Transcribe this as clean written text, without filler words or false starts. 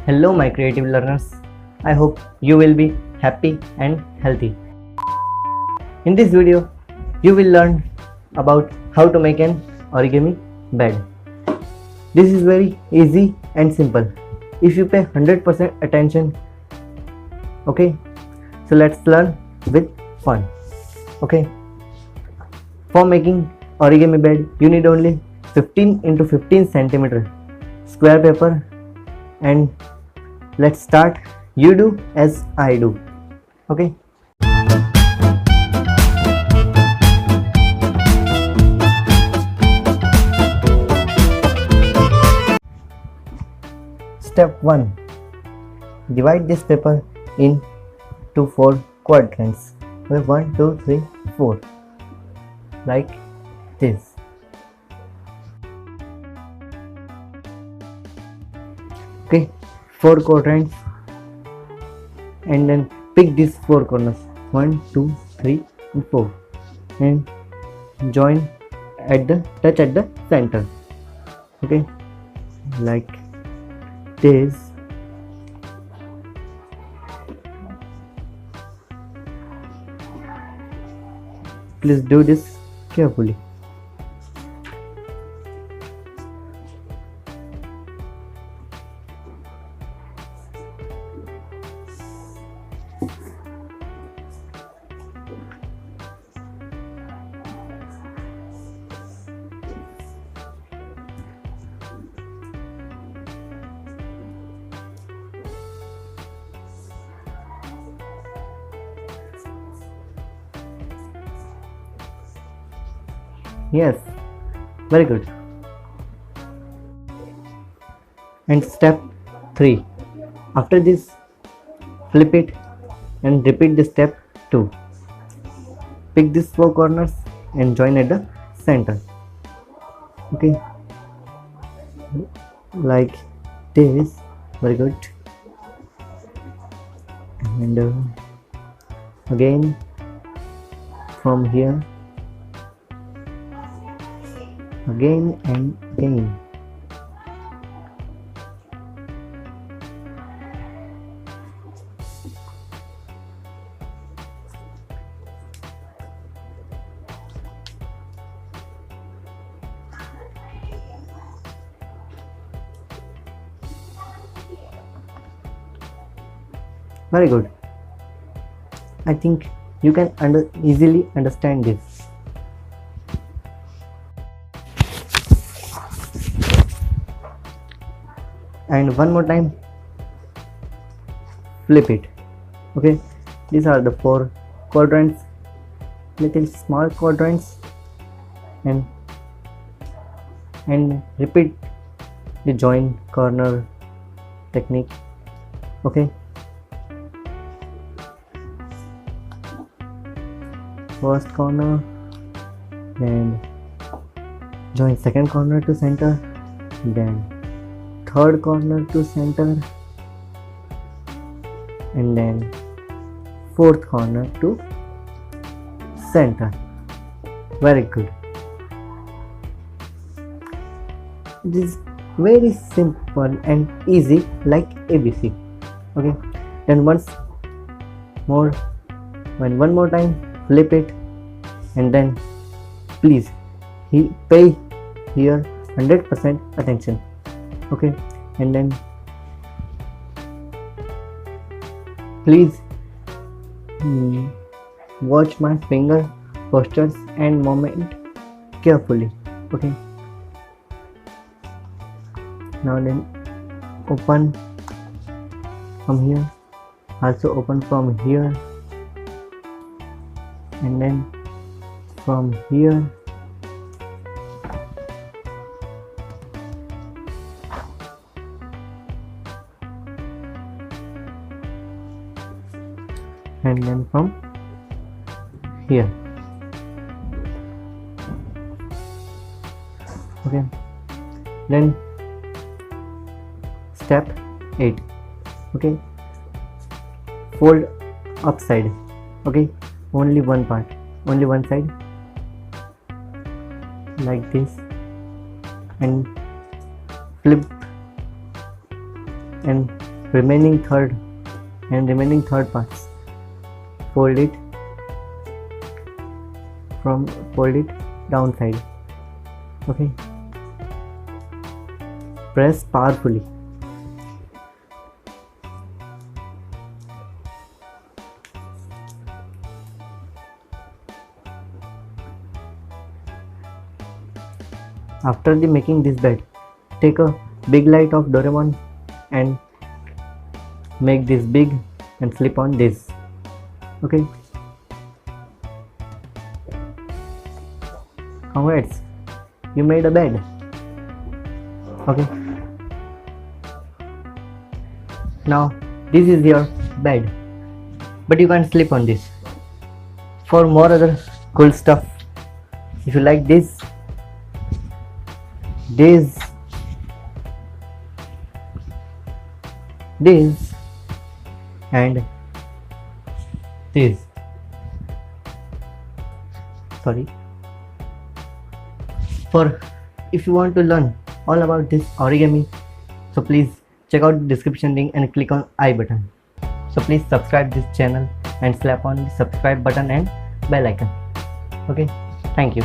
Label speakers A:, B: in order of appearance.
A: Hello my creative learners, I hope you will be happy and healthy. In this video, you will learn about how to make an origami bed. This is very easy and simple if you pay 100% attention. Okay, so let's learn with fun. Okay, for making origami bed, you need only 15 into 15 centimeter square paper, and let's start. You do as I do. Okay. Step 1. Divide this paper into 4 quadrants. 1, 2, 3, 4. Like this. Okay, 4 quadrants, and then pick these 4 corners 1, 2, 3 and 4 and join at the touch at the center. Okay, like this. Please do this carefully. Yes, very good. And step 3. After this, flip it and repeat the step 2. Pick these 4 corners and join at the center. Okay, like this. Very good. And again from here, again and again. Very good. I think you can easily understand this. And one more time, flip it. Okay, these are the 4 quadrants, little small quadrants, and repeat the join corner technique. Okay, first corner, then join second corner to center, then third corner to center, and then fourth corner to center. Very good. This is very simple and easy, like ABC. Okay, then one more time, flip it, and then please pay here 100% attention. Okay, and then please watch my finger postures and movement carefully. Okay, now then open from here, also open from here, and then from here, and then from here. Okay, then step 8. Okay, fold upside. Okay, only one part, only one side, like this, and flip and remaining third parts, fold it downside. Okay, press powerfully. After making this bed, take a big light of Doraemon and make this big and slip on this. Okay, congrats, you made a bed. Okay, now this is your bed, but you can't sleep on this. For more other cool stuff, if you like this and this, if you want to learn all about this origami, so please check out the description link and click on I button. So please subscribe this channel and slap on the subscribe button and bell icon. Okay, thank you.